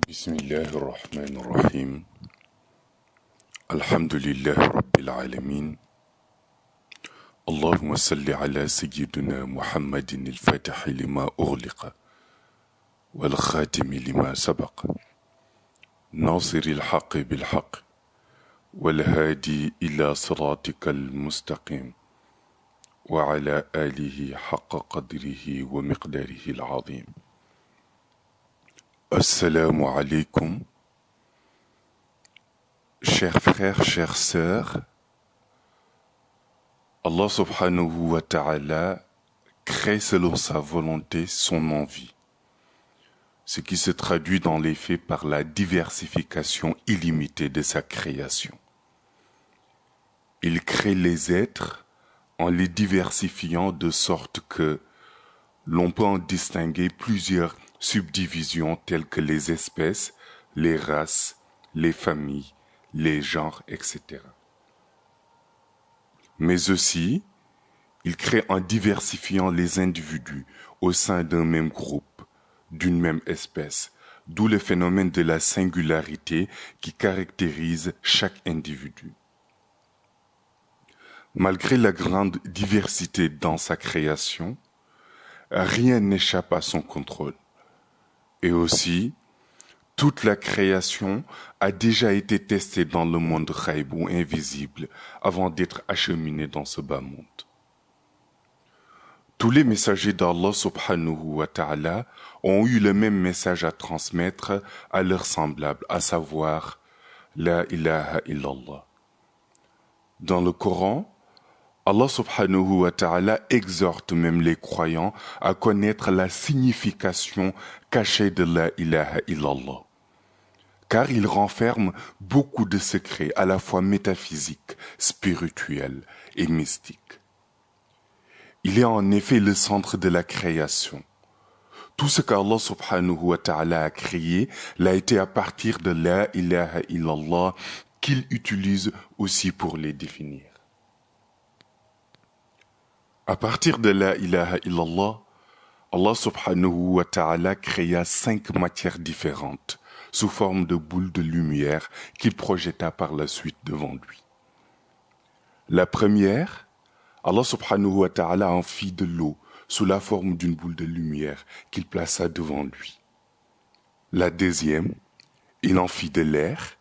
بسم الله الرحمن الرحيم الحمد لله رب العالمين اللهم صل على سيدنا محمد الفاتح لما أغلق والخاتم لما سبق ناصر الحق بالحق والهادي إلى صراطك المستقيم وعلى آله حق قدره ومقداره العظيم. Assalamu alaikum, chers frères, chères sœurs. Allah subhanahu wa ta'ala crée selon sa volonté son envie, ce qui se traduit dans les faits par la diversification illimitée de sa création. Il crée les êtres en les diversifiant de sorte que l'on peut en distinguer plusieurs subdivisions telles que les espèces, les races, les familles, les genres, etc. Mais aussi, il crée en diversifiant les individus au sein d'un même groupe, d'une même espèce, d'où le phénomène de la singularité qui caractérise chaque individu. Malgré la grande diversité dans sa création, rien n'échappe à son contrôle. Et aussi, toute la création a déjà été testée dans le monde ghaib ou invisible avant d'être acheminée dans ce bas monde. Tous les messagers d'Allah subhanahu wa ta'ala ont eu le même message à transmettre à leurs semblables, à savoir La ilaha illallah. Dans le Coran, Allah subhanahu wa ta'ala exhorte même les croyants à connaître la signification cachée de la ilaha illallah. Car il renferme beaucoup de secrets à la fois métaphysiques, spirituels et mystiques. Il est en effet le centre de la création. Tout ce qu'Allah subhanahu wa ta'ala a créé l'a été à partir de la ilaha illallah qu'il utilise aussi pour les définir. À partir de la ilaha illallah, Allah subhanahu wa ta'ala créa 5 matières différentes sous forme de boules de lumière qu'il projeta par la suite devant lui. La première, Allah subhanahu wa ta'ala en fit de l'eau sous la forme d'une boule de lumière qu'il plaça devant lui. La deuxième, il en fit de l'air.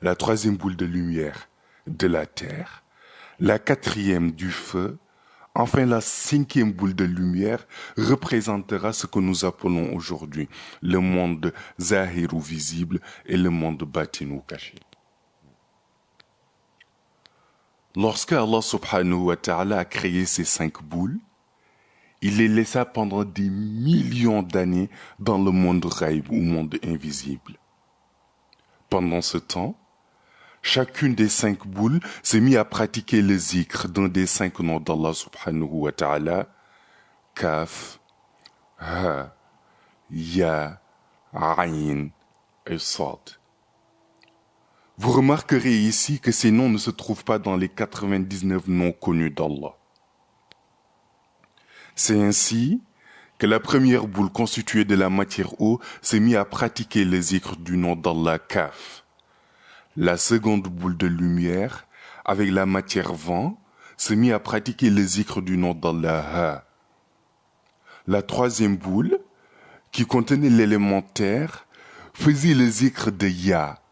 La troisième boule de lumière, de la terre. La quatrième, du feu. Enfin, la cinquième boule de lumière représentera ce que nous appelons aujourd'hui le monde zahir ou visible et le monde batin ou caché. Lorsque Allah subhanahu wa ta'ala a créé ces 5 boules, il les laissa pendant des millions d'années dans le monde ghaib ou monde invisible. Pendant ce temps, chacune des 5 boules s'est mise à pratiquer le zikr d'un des 5 noms d'Allah subhanahu wa ta'ala, Kaf, Ha, Ya, Ayn et Sad. Vous remarquerez ici que ces noms ne se trouvent pas dans les 99 noms connus d'Allah. C'est ainsi que la première boule constituée de la matière eau s'est mise à pratiquer le zikr du nom d'Allah, Kaf. La seconde boule de lumière, avec la matière vent, s'est mise à pratiquer le zikr du nom d'Allah. Ha. La troisième boule, qui contenait l'élément terre, faisait le zikr de Ya.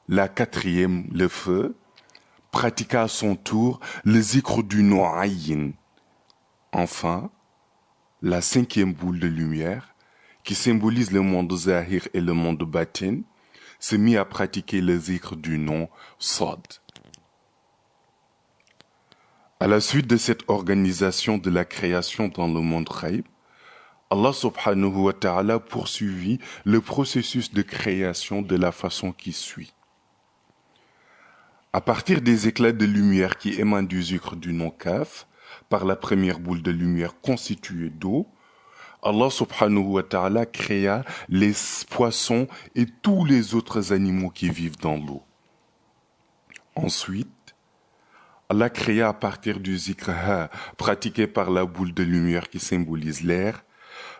La quatrième, le feu, pratiqua à son tour le zikr du nom Ayn. Enfin, la cinquième boule de lumière, qui symbolise le monde zahir et le monde batin, s'est mis à pratiquer le zikr du nom Sad. À la suite de cette organisation de la création dans le monde ghaib, Allah subhanahu wa ta'ala poursuivit le processus de création de la façon qui suit. À partir des éclats de lumière qui émanent du zikr du nom Kaf, par la première boule de lumière constituée d'eau, Allah subhanahu wa ta'ala créa les poissons et tous les autres animaux qui vivent dans l'eau. Ensuite, Allah créa à partir du zikr Ha, pratiqué par la boule de lumière qui symbolise l'air,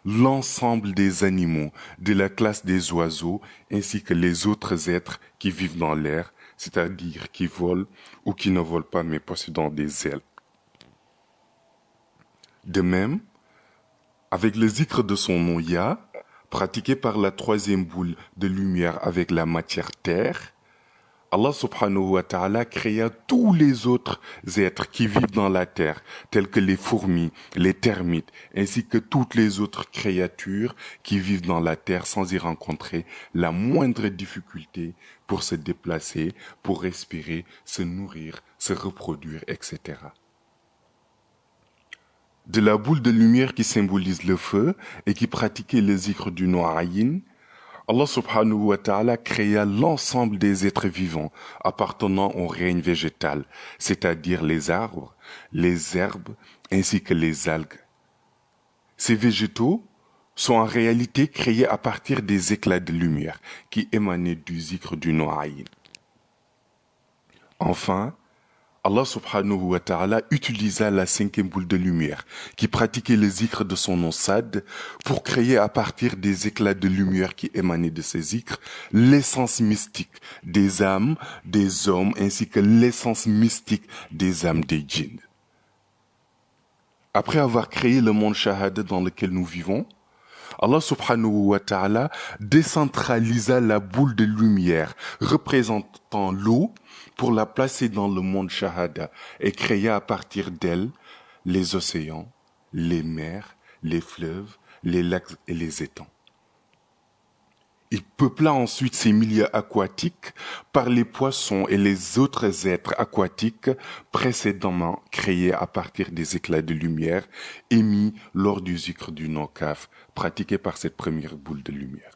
l'ensemble des animaux de la classe des oiseaux ainsi que les autres êtres qui vivent dans l'air, c'est-à-dire qui volent ou qui ne volent pas mais possédant des ailes. De même, avec le zikr de son nom Ya, pratiqué par la troisième boule de lumière avec la matière terre, Allah subhanahu wa ta'ala créa tous les autres êtres qui vivent dans la terre, tels que les fourmis, les termites, ainsi que toutes les autres créatures qui vivent dans la terre sans y rencontrer la moindre difficulté pour se déplacer, pour respirer, se nourrir, se reproduire, etc. De la boule de lumière qui symbolise le feu et qui pratiquait le zikr du nom Ayin, Allah subhanahu wa ta'ala créa l'ensemble des êtres vivants appartenant au règne végétal, c'est-à-dire les arbres, les herbes ainsi que les algues. Ces végétaux sont en réalité créés à partir des éclats de lumière qui émanaient du zikr du nom Ayin. Enfin, Allah subhanahu wa ta'ala utilisa la cinquième boule de lumière qui pratiquait le zikr de son nom Sad pour créer à partir des éclats de lumière qui émanaient de ces zikrs l'essence mystique des âmes, des hommes ainsi que l'essence mystique des âmes des djinns. Après avoir créé le monde shahada dans lequel nous vivons, Allah subhanahu wa ta'ala décentralisa la boule de lumière représentant l'eau pour la placer dans le monde shahada et créa à partir d'elle les océans, les mers, les fleuves, les lacs et les étangs. Il peupla ensuite ces milieux aquatiques par les poissons et les autres êtres aquatiques précédemment créés à partir des éclats de lumière émis lors du zikr du nom Kaf, pratiqué par cette première boule de lumière.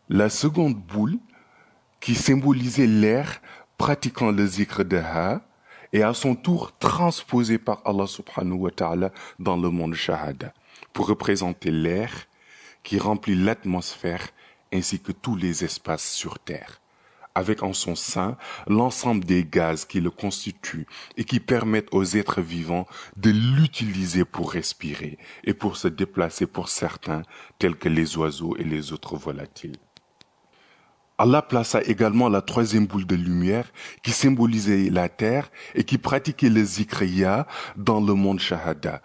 La seconde boule, qui symbolisait l'air pratiquant le zikr de Ha, est à son tour transposée par Allah subhanahu wa ta'ala dans le monde shahada, pour représenter l'air qui remplit l'atmosphère ainsi que tous les espaces sur Terre, avec en son sein l'ensemble des gaz qui le constituent et qui permettent aux êtres vivants de l'utiliser pour respirer et pour se déplacer pour certains, tels que les oiseaux et les autres volatiles. Allah plaça également la troisième boule de lumière qui symbolisait la terre et qui pratiquait le zikr Ya dans le monde shahada.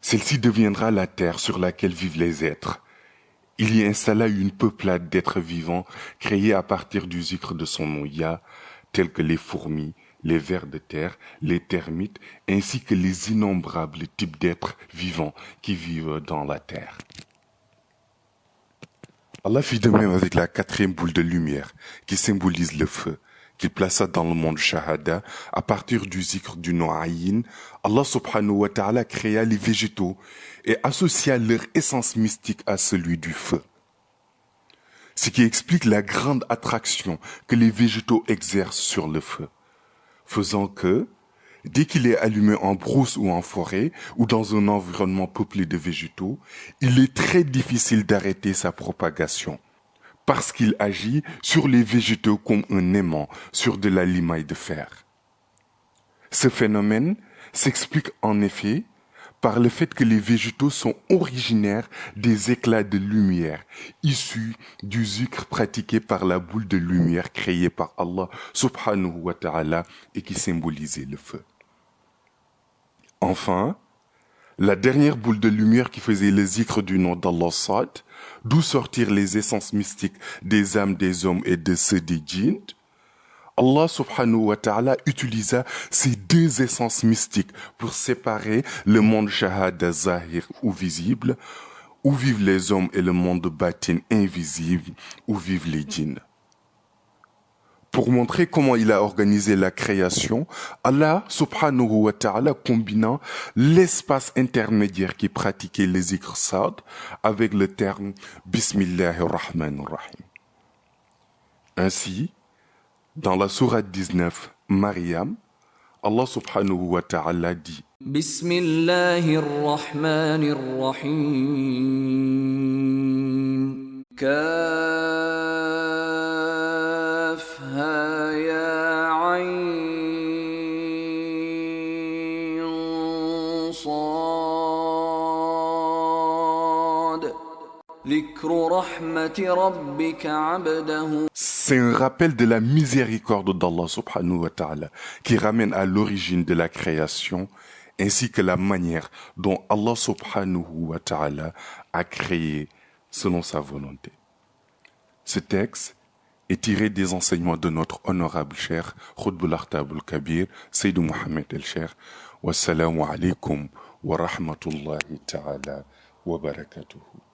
Celle-ci deviendra la terre sur laquelle vivent les êtres. Il y installa une peuplade d'êtres vivants créés à partir du zikr de son nom Ya, tels que les fourmis, les vers de terre, les termites, ainsi que les innombrables types d'êtres vivants qui vivent dans la terre. Allah fit de même avec la quatrième boule de lumière qui symbolise le feu, qu'il plaça dans le monde shahada à partir du zikr du nom Ayin. Allah subhanahu wa ta'ala créa les végétaux et associa leur essence mystique à celui du feu. Ce qui explique la grande attraction que les végétaux exercent sur le feu, faisant que, dès qu'il est allumé en brousse ou en forêt ou dans un environnement peuplé de végétaux, il est très difficile d'arrêter sa propagation parce qu'il agit sur les végétaux comme un aimant sur de la limaille de fer. Ce phénomène s'explique en effet par le fait que les végétaux sont originaires des éclats de lumière issus du zikr pratiqué par la boule de lumière créée par Allah subhanahu wa ta'ala et qui symbolisait le feu. Enfin, la dernière boule de lumière qui faisait le zikr du nom d'Allah Sad, d'où sortir les essences mystiques des âmes des hommes et de ceux des djinns, Allah subhanahu wa ta'ala utilisa ces deux essences mystiques pour séparer le monde shahada zahir ou visible, où vivent les hommes, et le monde batin invisible, où vivent les djinns. Pour montrer comment il a organisé la création, Allah subhanahu wa ta'ala combinant l'espace intermédiaire qui pratiquait les zikr Sad avec le terme Bismillahir Rahmanir Rahim. Ainsi, dans la sourate 19, Maryam, Allah subhanahu wa ta'ala dit Bismillahir Rahmanir Rahim. كافها يا عين صاد ذكر رحمة ربك عبده. C'est un rappel de la miséricorde d'Allah subhanahu wa ta'ala qui ramène à l'origine de la création ainsi que la manière dont Allah subhanahu wa ta'ala a créé selon sa volonté. Ce texte est tiré des enseignements de notre honorable cher Khutbul Akhtab al-Kabir, Sayyidou Mohamed el-Cheikh. Wassalamu alaikum wa rahmatullahi ta'ala wa barakatuhu.